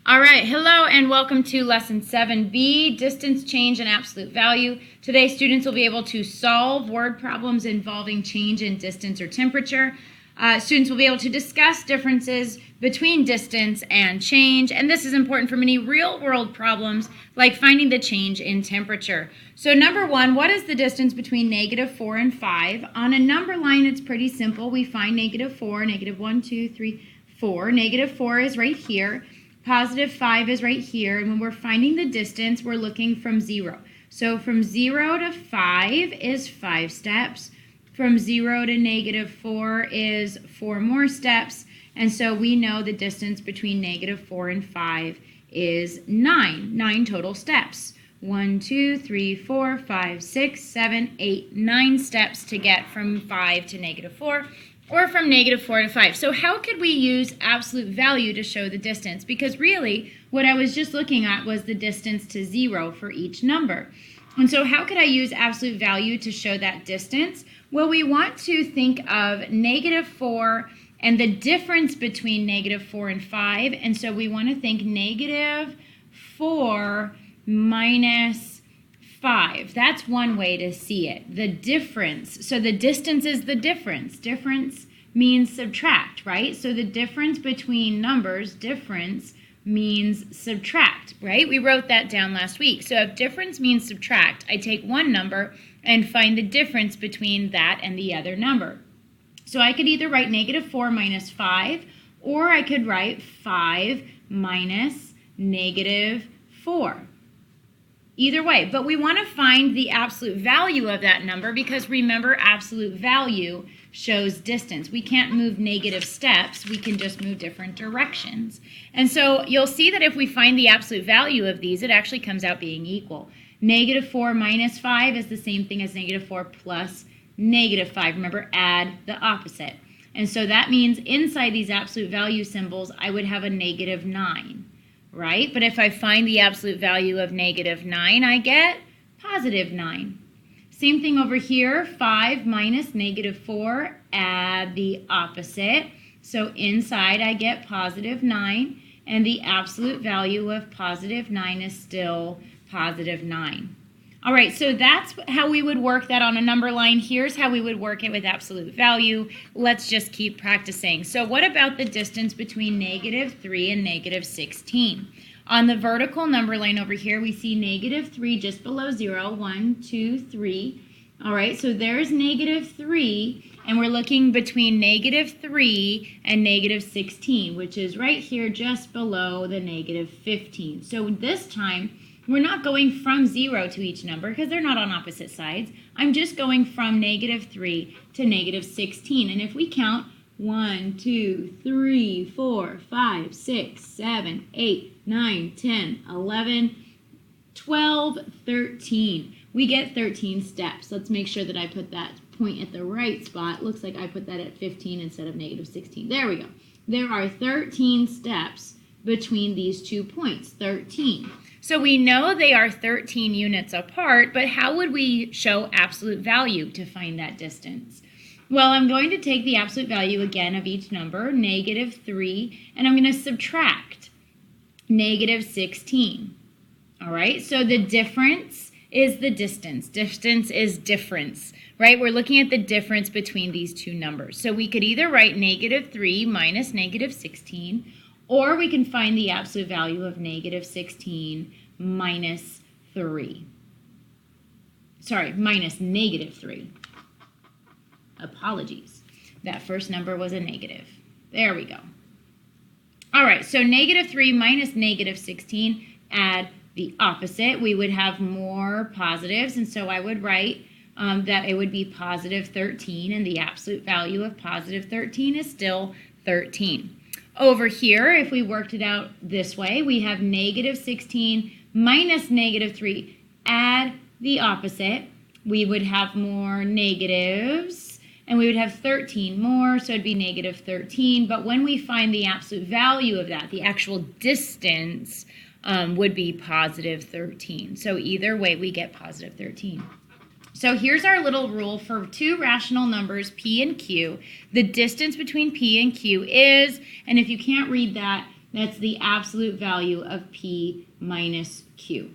All right, hello and welcome to Lesson 7B, Distance, Change, and Absolute Value. Today, students will be able to solve word problems involving change in distance or temperature. Students will be able to discuss differences between distance and change, and this is important for many real-world problems like finding the change in temperature. So number one, what is the distance between -4 and 5? On a number line, it's pretty simple. We find -4, -1, 2, 3, 4. -4 is right here. +5 is right here, and when we're finding the distance, we're looking from 0. So from 0 to 5 is 5 steps. From 0 to -4 is 4 more steps, and so we know the distance between -4 and 5 is 9 total steps. 1, 2, 3, 4, 5, 6, 7, 8, 9 steps to get from 5 to -4. Or from -4 to 5. So how could we use absolute value to show the distance? Because really, what I was just looking at was the distance to 0 for each number. And so how could I use absolute value to show that distance? Well, we want to think of -4 and the difference between -4 and 5. And so we want to think -4 minus 5. That's one way to see it. The difference. So the distance is the difference. Difference means subtract, right? So the difference between numbers, difference means subtract, right? We wrote that down last week. So if difference means subtract, I take one number and find the difference between that and the other number. So I could either write -4 minus 5, or I could write 5 minus -4. Either way, but we want to find the absolute value of that number because remember, absolute value shows distance. We can't move negative steps, we can just move different directions. And so you'll see that if we find the absolute value of these, it actually comes out being equal. -4 minus 5 is the same thing as -4 plus -5. Remember, add the opposite. And so that means inside these absolute value symbols, I would have a -9. Right? But if I find the absolute value of -9, I get +9. Same thing over here, 5 minus -4, add the opposite. So inside I get +9, and the absolute value of +9 is still +9. All right, so that's how we would work that on a number line. Here's how we would work it with absolute value. Let's just keep practicing. So what about the distance between -3 and -16? On the vertical number line over here, we see -3 just below 0. 1, 2, 3. All right, so there's -3, and we're looking between -3 and -16, which is right here just below the -15. So this time, we're not going from 0 to each number because they're not on opposite sides. I'm just going from -3 to -16. And if we count 1, 2, 3, 4, 5, 6, 7, 8, 9, 10, 11, 12, 13. We get 13 steps. Let's make sure that I put that point at the right spot. Looks like I put that at 15 instead of -16. There we go. There are 13 steps between these 2 points. 13. So we know they are 13 units apart, but how would we show absolute value to find that distance? Well, I'm going to take the absolute value again of each number, -3, and I'm going to subtract -16. All right, so the difference is the distance. Distance is difference, right? We're looking at the difference between these two numbers. So we could either write -3 minus -16, or we can find the absolute value of -16 minus 3. Sorry, minus -3. Apologies. That first number was a negative. There we go. All right, so -3 minus -16, add the opposite. We would have more positives, and so I would write that it would be +13, and the absolute value of +13 is still 13. Over here, if we worked it out this way, we have -16 minus -3. Add the opposite. We would have more negatives, and we would have 13 more, so it'd be -13. But when we find the absolute value of that, the actual distance would be +13. So either way, we get +13. So here's our little rule for two rational numbers, P and Q. The distance between P and Q is, and if you can't read that, That's the absolute value of P minus Q.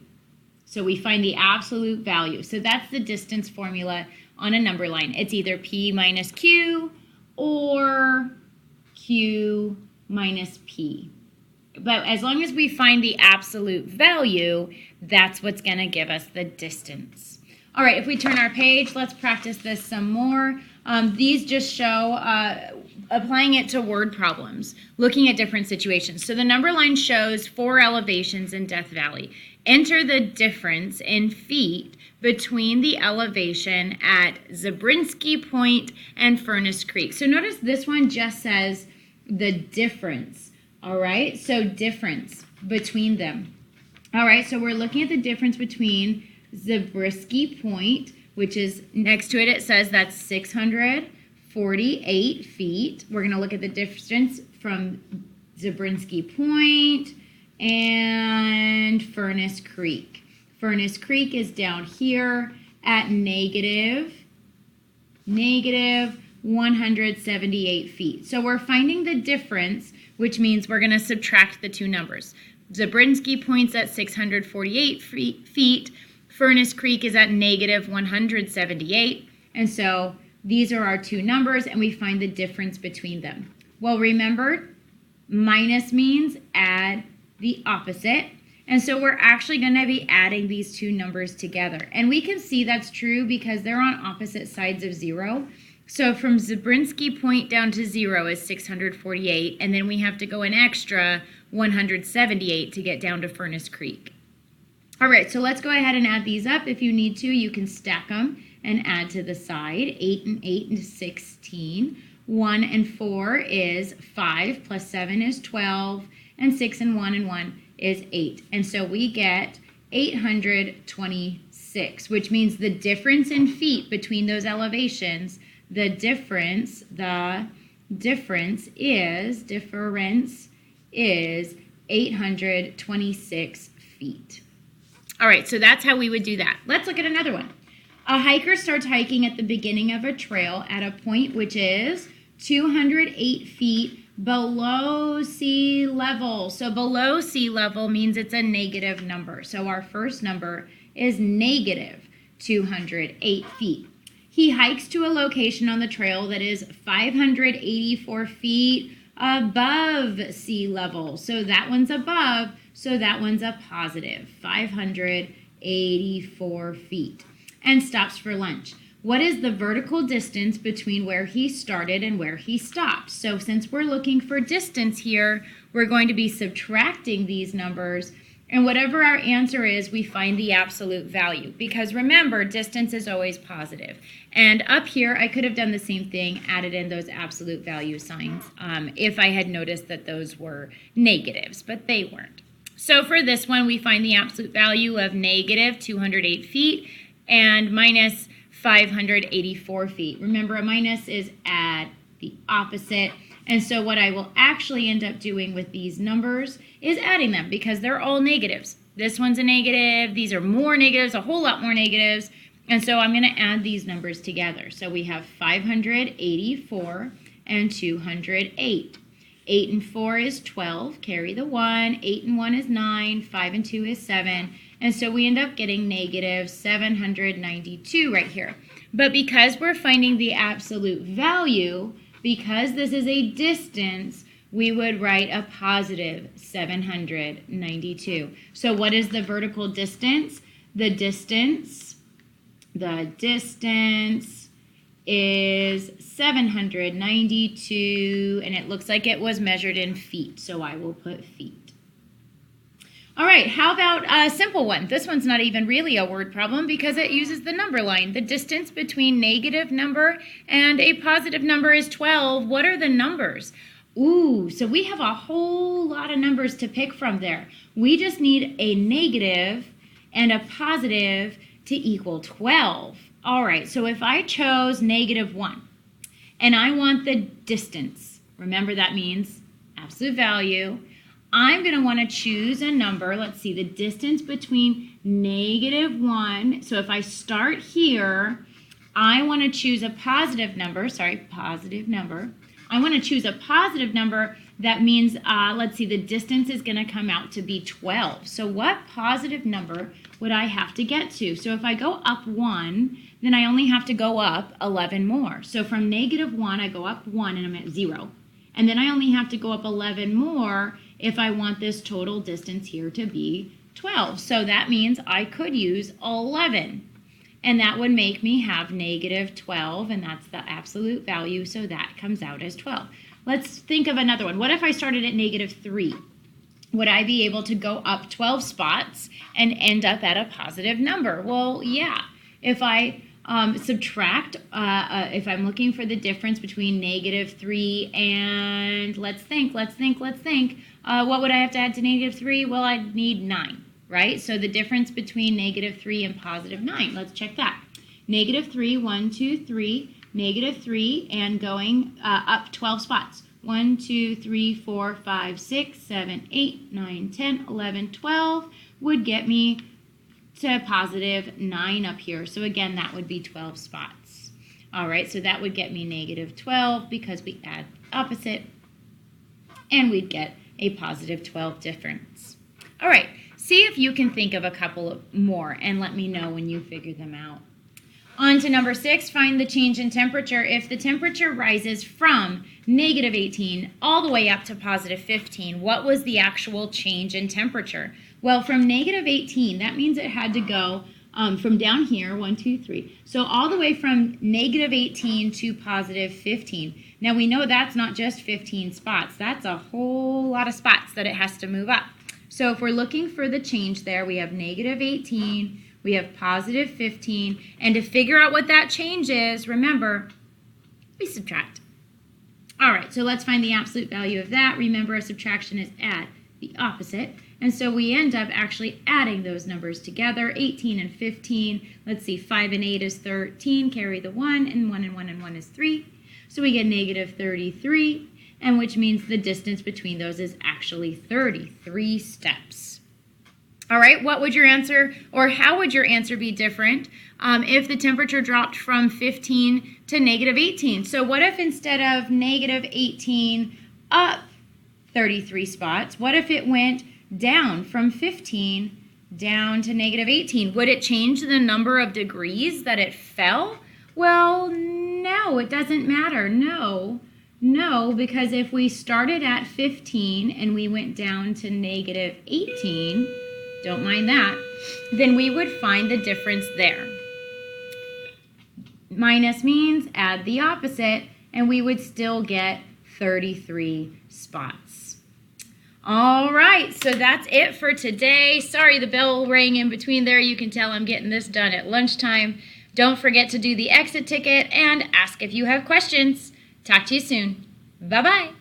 So we find the absolute value. So that's the distance formula on a number line. It's either P minus Q or Q minus P. But as long as we find the absolute value, that's what's going to give us the distance. All right, if we turn our page, let's practice this some more. These just show applying it to word problems, looking at different situations. So the number line shows 4 elevations in Death Valley. Enter the difference in feet between the elevation at Zabrinsky Point and Furnace Creek. So notice this one just says the difference, all right? So difference between them. All right, so we're looking at the difference between Zabriskie Point, which is next to it, it says that's 648 feet. We're going to look at the distance from Zabrinsky Point and Furnace Creek. Furnace Creek is down here at negative 178 feet. So we're finding the difference, which means we're going to subtract the two numbers. Zabrinsky Point's at 648 feet. Furnace Creek is at negative 178. And so these are our two numbers, and we find the difference between them. Well, remember, minus means add the opposite. And so we're actually going to be adding these two numbers together. And we can see that's true because they're on opposite sides of 0. So from Zabrinsky Point down to 0 is 648, and then we have to go an extra 178 to get down to Furnace Creek. All right, so let's go ahead and add these up. If you need to, you can stack them and add to the side. 8 and 8 is 16. 1 and 4 is 5, plus 7 is 12, and 6 and 1 is 8. And so we get 826, which means the difference in feet between those elevations, the difference is 826 feet. All right, so that's how we would do that. Let's look at another one. A hiker starts hiking at the beginning of a trail at a point which is 208 feet below sea level. So below sea level means it's a negative number. So our first number is negative 208 feet. He hikes to a location on the trail that is 584 feet above sea level. So that one's above, so that one's a positive, 584 feet. And stops for lunch. What is the vertical distance between where he started and where he stopped? So since we're looking for distance here, we're going to be subtracting these numbers, and whatever our answer is, we find the absolute value. Because remember, distance is always positive. And up here, I could have done the same thing, added in those absolute value signs, if I had noticed that those were negatives, but they weren't. So for this one, we find the absolute value of negative 208 feet and minus 584 feet. Remember, a minus is add the opposite. And so what I will actually end up doing with these numbers is adding them because they're all negatives. This one's a negative. These are more negatives, a whole lot more negatives. And so I'm going to add these numbers together. So we have 584 and 208. 8 and 4 is 12, carry the 1. 8 and 1 is 9, 5 and 2 is 7. And so we end up getting negative 792 right here. But because we're finding the absolute value, because this is a distance, we would write a positive 792. So what is the vertical distance? The distance is 792, and it looks like it was measured in feet, so I will put feet. All right, how about a simple one? This one's not even really a word problem because it uses the number line. The distance between negative number and a positive number is 12. What are the numbers? Ooh, so we have a whole lot of numbers to pick from there. We just need a negative and a positive to equal 12. All right, so if I chose negative 1 and I want the distance, remember that means absolute value, I'm going to want to choose a number. Let's see, the distance between negative 1. So if I start here, I want to choose a positive number. I want to choose a positive number that means, let's see, the distance is going to come out to be 12. So what positive number would I have to get to? So if I go up 1, then I only have to go up 11 more. So from -1, I go up 1 and I'm at 0. And then I only have to go up 11 more if I want this total distance here to be 12. So that means I could use 11. And that would make me have -12, and that's the absolute value, so that comes out as 12. Let's think of another one. What if I started at -3? Would I be able to go up 12 spots and end up at a positive number? Well, yeah. If I subtract, if I'm looking for the difference between -3 and, let's think, what would I have to add to -3? Well, I'd need 9, right? So the difference between -3 and positive 9, let's check that. -3, 1, 2, 3, -3, and going up 12 spots. 1, 2, 3, 4, 5, 6, 7, 8, 9, 10, 11, 12 would get me to positive 9 up here. So again, that would be 12 spots. All right, so that would get me -12 because we add opposite, and we'd get a positive 12 difference. All right, see if you can think of a couple more and let me know when you figure them out. On to number 6, find the change in temperature. If the temperature rises from -18 all the way up to positive 15, what was the actual change in temperature? Well, from -18, that means it had to go from down here, 1, 2, 3. So all the way from -18 to positive 15. Now we know that's not just 15 spots. That's a whole lot of spots that it has to move up. So if we're looking for the change there, we have -18, we have positive 15, and to figure out what that change is, remember, we subtract. All right, so let's find the absolute value of that. Remember, a subtraction is add the opposite. And so we end up actually adding those numbers together, 18 and 15. Let's see, 5 and 8 is 13, carry the 1, and 1 and 1 and 1 is 3. So we get -33, and which means the distance between those is actually 33 steps. All right, what would your answer, or how would your answer be different if the temperature dropped from 15 to -18? So what if instead of -18 up 33 spots, what if it went down from 15 down to -18? Would it change the number of degrees that it fell? Well, no, it doesn't matter. No, because if we started at 15 and we went down to -18, don't mind that, then we would find the difference there. Minus means add the opposite, and we would still get 33 spots. All right, so that's it for today. Sorry the bell rang in between there. You can tell I'm getting this done at lunchtime. Don't forget to do the exit ticket and ask if you have questions. Talk to you soon. Bye-bye.